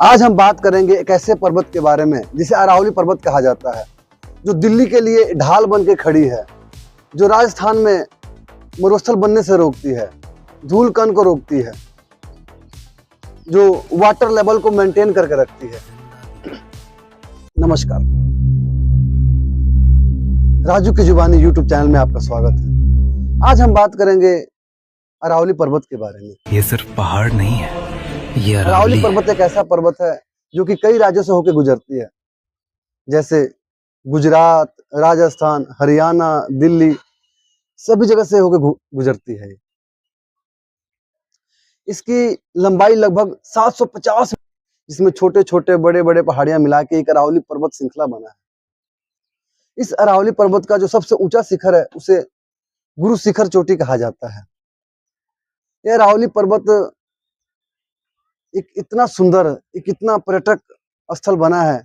आज हम बात करेंगे एक ऐसे पर्वत के बारे में जिसे अरावली पर्वत कहा जाता है, जो दिल्ली के लिए ढाल बन के खड़ी है, जो राजस्थान में मरुस्थल बनने से रोकती है, धूल कण को रोकती है, जो वाटर लेवल को मेंटेन करके रखती है। नमस्कार, राजू की जुबानी यूट्यूब चैनल में आपका स्वागत है। आज हम बात करेंगे अरावली पर्वत के बारे में। ये सिर्फ पहाड़ नहीं है, ये अरावली पर्वत एक ऐसा पर्वत है जो कि कई राज्यों से होकर गुजरती है, जैसे गुजरात, राजस्थान, हरियाणा, दिल्ली, सभी जगह से होकर गुजरती है। इसकी लंबाई लगभग 750, जिसमें छोटे छोटे बड़े बड़े पहाड़ियां मिला के एक अरावली पर्वत श्रृंखला बना है। इस अरावली पर्वत का जो सबसे ऊंचा शिखर है उसे गुरु शिखर चोटी कहा जाता है। यह अरावली पर्वत एक इतना सुंदर, एक इतना पर्यटक स्थल बना है।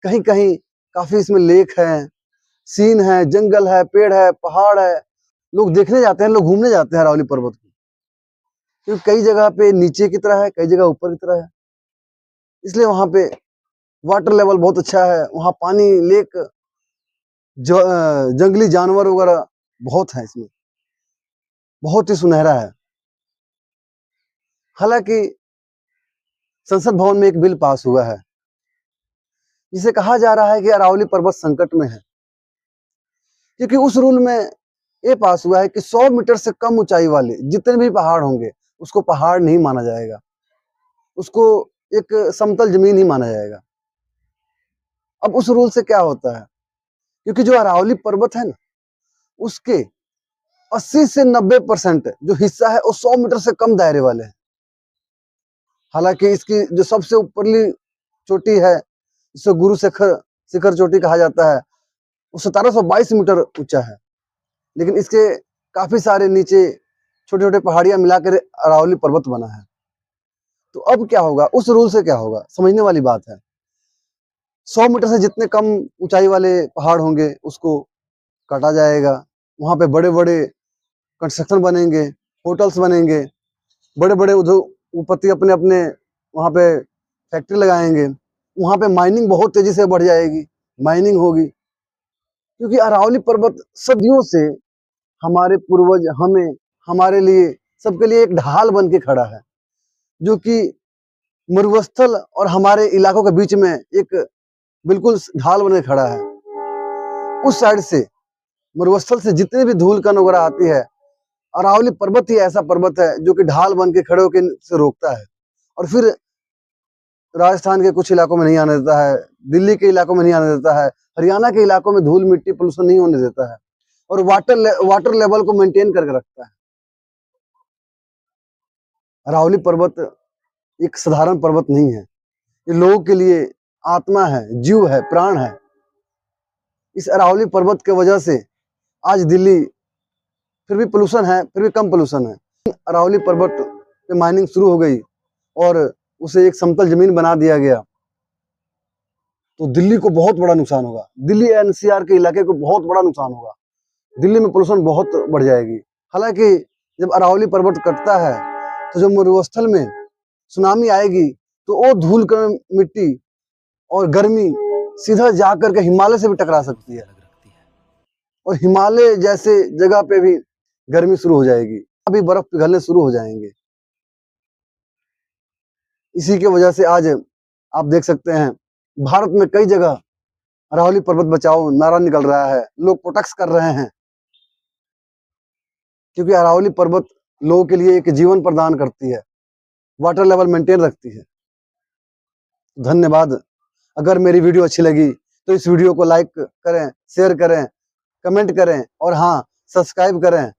कहीं कहीं काफी इसमें लेक है, सीन है, जंगल है, पेड़ है, पहाड़ है। लोग देखने जाते हैं, लोग घूमने जाते हैं अरावली पर्वत को, क्योंकि कई जगह पे नीचे की तरह है, कई जगह ऊपर की तरह है, इसलिए वहां पे वाटर लेवल बहुत अच्छा है। वहां पानी, लेक, जंगली जानवर वगैरह बहुत है, इसमें बहुत ही सुनहरा है। हालांकि संसद भवन में एक बिल पास हुआ है जिसे कहा जा रहा है कि अरावली पर्वत संकट में है, क्योंकि उस रूल में ये पास हुआ है कि 100 मीटर से कम ऊंचाई वाले जितने भी पहाड़ होंगे उसको पहाड़ नहीं माना जाएगा, उसको एक समतल जमीन ही माना जाएगा। अब उस रूल से क्या होता है, क्योंकि जो अरावली पर्वत है ना, उसके 80 से 90% जो हिस्सा है वो 100 मीटर से कम दायरे वाले हैं। हालांकि इसकी जो सबसे ऊपरली चोटी है, जिसे गुरु शिखर चोटी कहा जाता है, वो 1722 मीटर ऊंचा है, लेकिन इसके काफी सारे नीचे छोटे छोटे पहाड़ियां मिलाकर अरावली पर्वत बना है। तो अब क्या होगा, उस रूल से क्या होगा, समझने वाली बात है। 100 मीटर से जितने कम ऊंचाई वाले पहाड़ होंगे उसको काटा जाएगा। वहां पे बड़े बड़े कंस्ट्रक्शन बनेंगे, होटल्स बनेंगे, बड़े बड़े उद्योगपति अपने अपने वहां पे फैक्ट्री लगाएंगे। वहां पे माइनिंग बहुत तेजी से बढ़ जाएगी, माइनिंग होगी, क्योंकि अरावली पर्वत सदियों से हमारे पूर्वज, हमें, हमारे लिए, सबके लिए एक ढाल बन के खड़ा है, जो कि मरुस्थल और हमारे इलाकों के बीच में एक बिल्कुल ढाल बन के खड़ा है। उस साइड से, मरुस्थल से जितने भी धूल कण वगैरह आती है, अरावली पर्वत ही ऐसा पर्वत है जो कि ढाल बन के खड़े होकर से रोकता है, और फिर राजस्थान के कुछ इलाकों में नहीं आने देता है, दिल्ली के इलाकों में नहीं आने देता है, हरियाणा के इलाकों में धूल मिट्टी पोल्यूशन नहीं होने देता है, और वाटर लेवल को मेंटेन करके रखता है। अरावली पर्वत एक साधारण पर्वत नहीं है, ये लोगों के लिए आत्मा है, जीव है, प्राण है। इस अरावली पर्वत के वजह से आज दिल्ली फिर भी पोल्यूशन है, फिर भी कम पोल्यूशन है। अरावली पर्वत पे माइनिंग शुरू हो गई और उसे एक समतल जमीन बना दिया गया, तो दिल्ली को बहुत बड़ा नुकसान होगा। दिल्ली एनसीआर के इलाके को बहुत बड़ा नुकसान होगा। दिल्ली में पोल्यूशन बहुत बढ़ जाएगी। हालांकि जब अरावली पर्वत कटता है तो जब मरुस्थल में सुनामी आएगी तो वो धूल कण, मिट्टी और गर्मी सीधा जाकर के हिमालय से भी टकरा सकती है, और हिमालय जैसे जगह पे भी गर्मी शुरू हो जाएगी, अभी बर्फ पिघलने शुरू हो जाएंगे। इसी के वजह से आज आप देख सकते हैं भारत में कई जगह अरावली पर्वत बचाओ नारा निकल रहा है, लोग प्रोटेस्ट कर रहे हैं, क्योंकि अरावली पर्वत लोगों के लिए एक जीवन प्रदान करती है, वाटर लेवल मेंटेन रखती है। धन्यवाद। अगर मेरी वीडियो अच्छी लगी तो इस वीडियो को लाइक करें, शेयर करें, कमेंट करें, और हाँ, सब्सक्राइब करें।